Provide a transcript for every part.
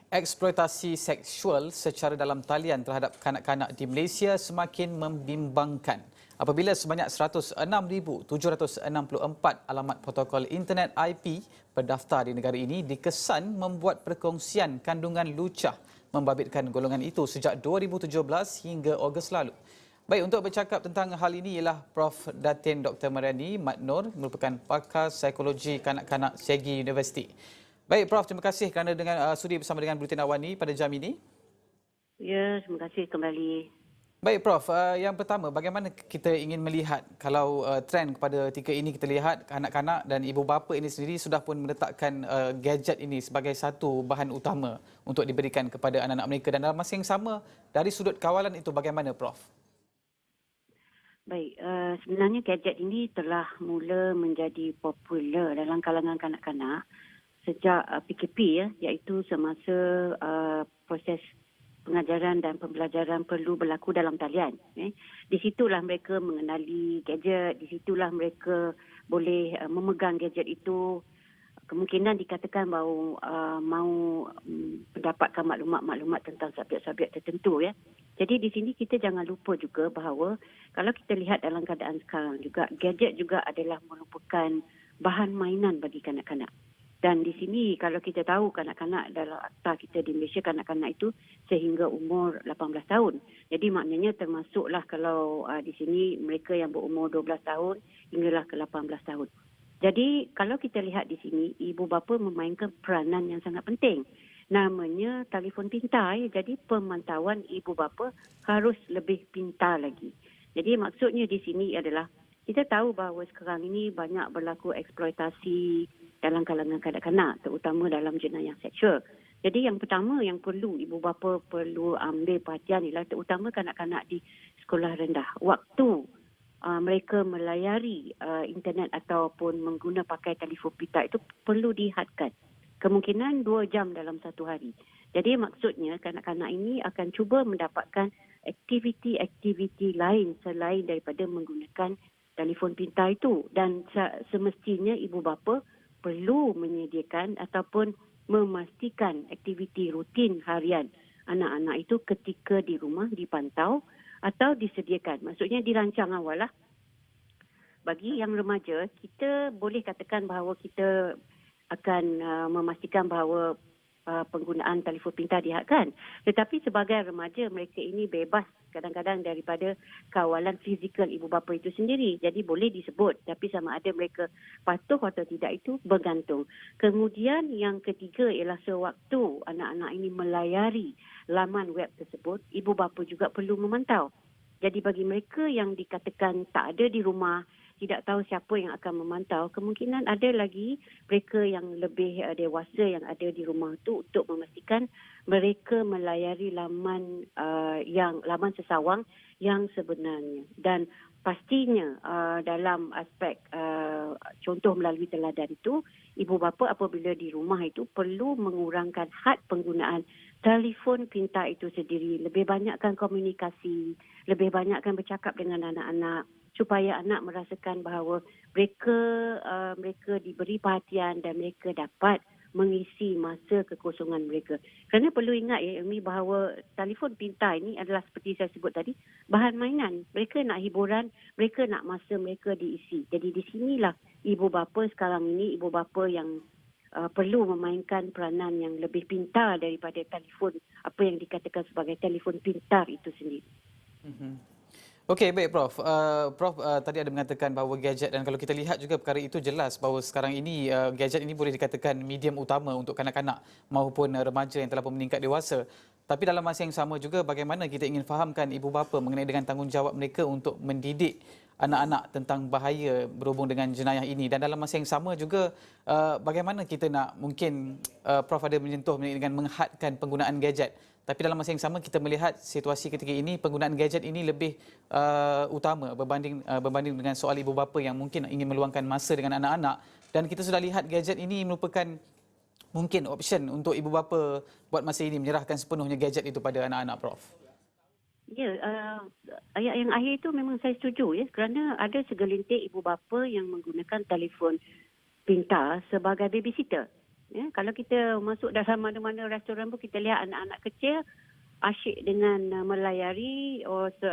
Eksploitasi seksual secara dalam talian terhadap kanak-kanak di Malaysia semakin membimbangkan apabila sebanyak 106,764 alamat protokol internet IP berdaftar di negara ini dikesan membuat perkongsian kandungan lucah membabitkan golongan itu sejak 2017 hingga Ogos lalu. Baik, untuk bercakap tentang hal ini ialah Prof. Datin Dr. Mariani Mat Noor, merupakan pakar psikologi kanak-kanak Segi Universiti. Baik, Prof. Terima kasih kerana sudi bersama dengan Buletin Awani pada jam ini. Ya, terima kasih kembali. Baik, Prof. Yang pertama, bagaimana kita ingin melihat kalau trend kepada ketika ini kita lihat kanak-kanak dan ibu bapa ini sendiri sudah pun meletakkan gadget ini sebagai satu bahan utama untuk diberikan kepada anak-anak mereka dan dalam masa yang sama dari sudut kawalan itu bagaimana, Prof? Baik, sebenarnya gadget ini telah mula menjadi popular dalam kalangan kanak-kanak sejak PKP ya, iaitu semasa proses pengajaran dan pembelajaran perlu berlaku dalam talian. Di situlah mereka mengenali gadget, di situlah mereka boleh memegang gadget itu. Kemungkinan dikatakan bahawa mau mendapatkan maklumat-maklumat tentang subjek-subjek tertentu ya. Jadi di sini kita jangan lupa juga bahawa kalau kita lihat dalam keadaan sekarang juga gadget juga adalah merupakan bahan mainan bagi kanak-kanak. Dan di sini kalau kita tahu kanak-kanak dalam akta kita di Malaysia, kanak-kanak itu sehingga umur 18 tahun. Jadi maknanya termasuklah kalau di sini mereka yang berumur 12 tahun hinggalah ke 18 tahun. Jadi kalau kita lihat di sini, ibu bapa memainkan peranan yang sangat penting. Namanya telefon pintar. Jadi pemantauan ibu bapa harus lebih pintar lagi. Jadi maksudnya di sini adalah kita tahu bahawa sekarang ini banyak berlaku eksploitasi dalam kalangan kanak-kanak, terutama dalam jenayah seksual. Jadi yang pertama yang perlu ibu bapa perlu ambil perhatian ialah terutama kanak-kanak di sekolah rendah. Waktu mereka melayari internet ataupun mengguna pakai telefon pintar itu perlu dihadkan. Kemungkinan 2 jam dalam satu hari. Jadi maksudnya kanak-kanak ini akan cuba mendapatkan aktiviti-aktiviti lain selain daripada menggunakan telefon pintar itu. Dan semestinya ibu bapa perlu menyediakan ataupun memastikan aktiviti rutin harian anak-anak itu ketika di rumah dipantau atau disediakan. Maksudnya dirancang awal lah. Bagi yang remaja, kita boleh katakan bahawa kita akan memastikan bahawa penggunaan telefon pintar dihadkan. Tetapi sebagai remaja, mereka ini bebas kadang-kadang daripada kawalan fizikal ibu bapa itu sendiri. Jadi boleh disebut. Tapi sama ada mereka patuh atau tidak itu bergantung. Kemudian yang ketiga ialah sewaktu anak-anak ini melayari laman web tersebut, ibu bapa juga perlu memantau. Jadi bagi mereka yang dikatakan tak ada di rumah, tidak tahu siapa yang akan memantau, kemungkinan ada lagi mereka yang lebih dewasa yang ada di rumah itu untuk memastikan mereka melayari laman laman sesawang yang sebenarnya. Dan pastinya dalam aspek contoh melalui teladan itu, ibu bapa apabila di rumah itu perlu mengurangkan had penggunaan telefon pintar itu sendiri. Lebih banyakkan komunikasi, lebih banyakkan bercakap dengan anak-anak supaya anak merasakan bahawa mereka diberi perhatian dan mereka dapat mengisi masa kekosongan mereka. Kerana perlu ingat ya Ilmi bahawa telefon pintar ini adalah seperti saya sebut tadi, bahan mainan. Mereka nak hiburan, mereka nak masa mereka diisi. Jadi di sinilah ibu bapa sekarang ini, ibu bapa yang perlu memainkan peranan yang lebih pintar daripada telefon, apa yang dikatakan sebagai telefon pintar itu sendiri. Okey, baik Prof. Prof tadi ada mengatakan bahawa gadget dan kalau kita lihat juga perkara itu jelas bahawa sekarang ini gadget ini boleh dikatakan medium utama untuk kanak-kanak maupun remaja yang telah pun meningkat dewasa. Tapi dalam masa yang sama juga bagaimana kita ingin fahamkan ibu bapa mengenai dengan tanggungjawab mereka untuk mendidik anak-anak tentang bahaya berhubung dengan jenayah ini dan dalam masa yang sama juga bagaimana kita nak mungkin Prof ada menyentuh dengan menghadkan penggunaan gadget. Tapi dalam masa yang sama kita melihat situasi ketika ini penggunaan gadget ini lebih utama berbanding dengan soal ibu bapa yang mungkin ingin meluangkan masa dengan anak-anak dan kita sudah lihat gadget ini merupakan mungkin option untuk ibu bapa buat masa ini menyerahkan sepenuhnya gadget itu pada anak-anak, Prof. Ya, ayat yang akhir itu memang saya setuju ya kerana ada segelintir ibu bapa yang menggunakan telefon pintar sebagai babysitter. Ya, kalau kita masuk dalam mana-mana restoran pun kita lihat anak-anak kecil asyik dengan melayari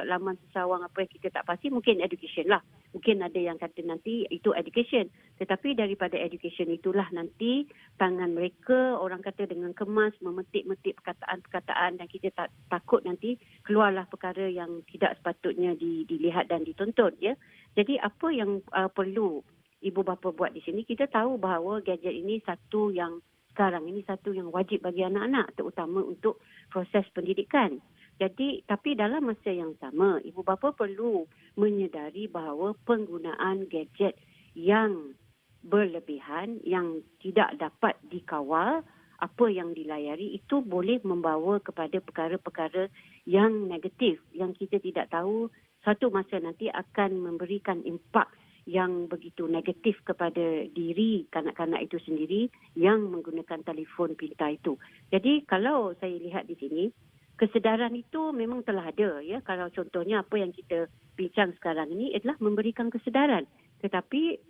laman sesawang apa yang kita tak pasti, mungkin education lah. Mungkin ada yang kata nanti itu education. Tetapi daripada education itulah nanti tangan mereka orang kata dengan kemas memetik-metik perkataan-perkataan dan kita takut nanti keluarlah perkara yang tidak sepatutnya dilihat dan dituntut. Ya. Jadi apa yang perlu ibu bapa buat di sini, kita tahu bahawa gadget ini satu yang sekarang ini satu yang wajib bagi anak-anak, terutama untuk proses pendidikan. Jadi, tapi dalam masa yang sama, ibu bapa perlu menyedari bahawa penggunaan gadget yang berlebihan, yang tidak dapat dikawal, apa yang dilayari, itu boleh membawa kepada perkara-perkara yang negatif, yang kita tidak tahu satu masa nanti akan memberikan impak yang begitu negatif kepada diri kanak-kanak itu sendiri yang menggunakan telefon pintar itu. Jadi kalau saya lihat di sini, kesedaran itu memang telah ada. Ya. Kalau contohnya apa yang kita bincang sekarang ini adalah memberikan kesedaran. Tetapi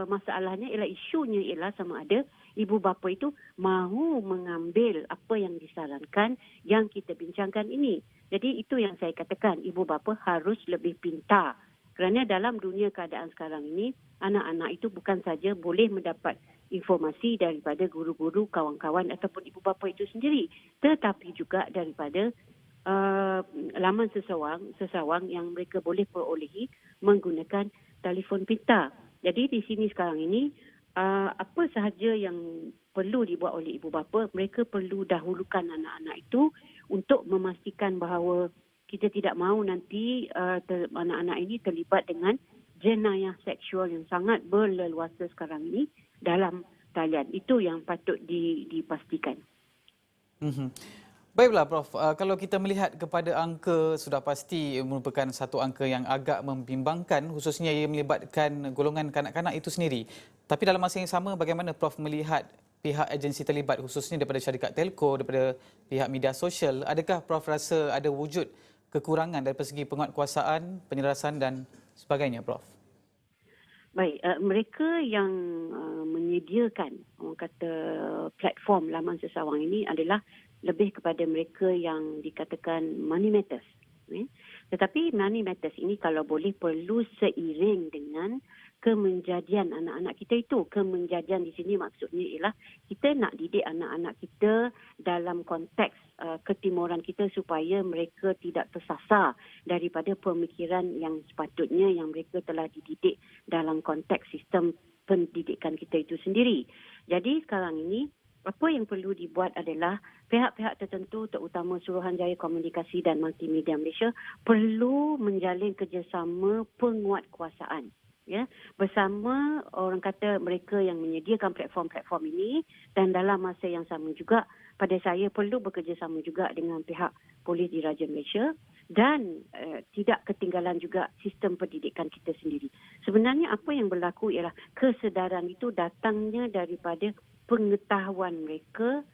masalahnya ialah isunya ialah sama ada ibu bapa itu mahu mengambil apa yang disarankan yang kita bincangkan ini. Jadi itu yang saya katakan, ibu bapa harus lebih pintar. Kerana dalam dunia keadaan sekarang ini, anak-anak itu bukan saja boleh mendapat informasi daripada guru-guru, kawan-kawan ataupun ibu bapa itu sendiri, tetapi juga daripada laman sesawang yang mereka boleh perolehi menggunakan telefon pintar. Jadi di sini sekarang ini, apa sahaja yang perlu dibuat oleh ibu bapa, mereka perlu dahulukan anak-anak itu untuk memastikan bahawa kita tidak mahu nanti anak-anak ini terlibat dengan jenayah seksual yang sangat berleluasa sekarang ini dalam talian. Itu yang patut dipastikan. Mhm. Baiklah Prof, kalau kita melihat kepada angka sudah pasti merupakan satu angka yang agak membimbangkan khususnya ia melibatkan golongan kanak-kanak itu sendiri. Tapi dalam masa yang sama bagaimana Prof melihat pihak agensi terlibat khususnya daripada syarikat telco, daripada pihak media sosial, adakah Prof rasa ada wujud kekurangan dari segi penguatkuasaan, penyelarasan dan sebagainya Prof? Baik, mereka yang menyediakan orang kata platform laman sesawang ini adalah lebih kepada mereka yang dikatakan money matters. Tetapi money matters ini kalau boleh perlu seiring dengan kemenjadian anak-anak kita itu. Kemenjadian di sini maksudnya ialah kita nak didik anak-anak kita dalam konteks ketimuran kita supaya mereka tidak tersasar daripada pemikiran yang sepatutnya yang mereka telah dididik dalam konteks sistem pendidikan kita itu sendiri. Jadi sekarang ini apa yang perlu dibuat adalah pihak-pihak tertentu terutama Suruhanjaya Komunikasi dan Multimedia Malaysia perlu menjalin kerjasama penguatkuasaan. Ya, bersama orang kata mereka yang menyediakan platform-platform ini dan dalam masa yang sama juga pada saya perlu bekerjasama juga dengan pihak Polis Diraja Malaysia dan tidak ketinggalan juga sistem pendidikan kita sendiri. Sebenarnya apa yang berlaku ialah kesedaran itu datangnya daripada pengetahuan mereka,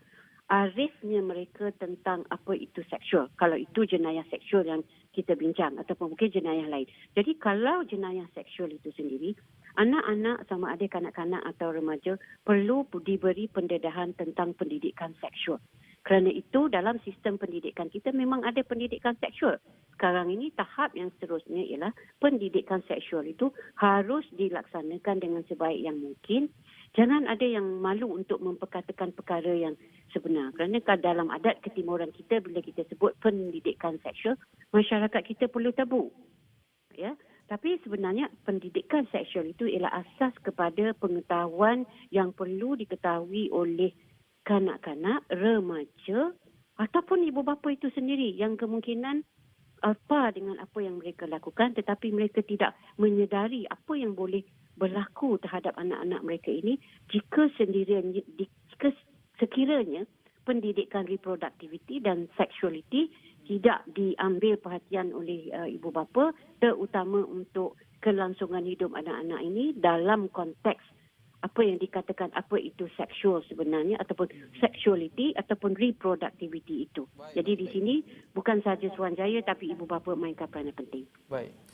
arifnya mereka tentang apa itu seksual. Kalau itu jenayah seksual yang kita bincang ataupun mungkin jenayah lain. Jadi kalau jenayah seksual itu sendiri, anak-anak sama ada kanak-kanak atau remaja perlu diberi pendedahan tentang pendidikan seksual. Kerana itu dalam sistem pendidikan kita memang ada pendidikan seksual. Sekarang ini tahap yang seterusnya ialah pendidikan seksual itu harus dilaksanakan dengan sebaik yang mungkin. Jangan ada yang malu untuk memperkatakan perkara yang sebenar. Kerana dalam adat ketimuran kita bila kita sebut pendidikan seksual, masyarakat kita perlu tabu. Ya, tapi sebenarnya pendidikan seksual itu ialah asas kepada pengetahuan yang perlu diketahui oleh kanak-kanak, remaja ataupun ibu bapa itu sendiri yang kemungkinan apa dengan apa yang mereka lakukan tetapi mereka tidak menyedari apa yang boleh berlaku terhadap anak-anak mereka ini jika sekiranya pendidikan reproduktiviti dan seksualiti tidak diambil perhatian oleh ibu bapa terutama untuk kelangsungan hidup anak-anak ini dalam konteks apa yang dikatakan apa itu seksual sebenarnya ataupun sexuality ataupun reproductivity itu. Jadi di sini bukan sahaja Suruhanjaya tapi ibu bapa mainkan peranan penting. Baik.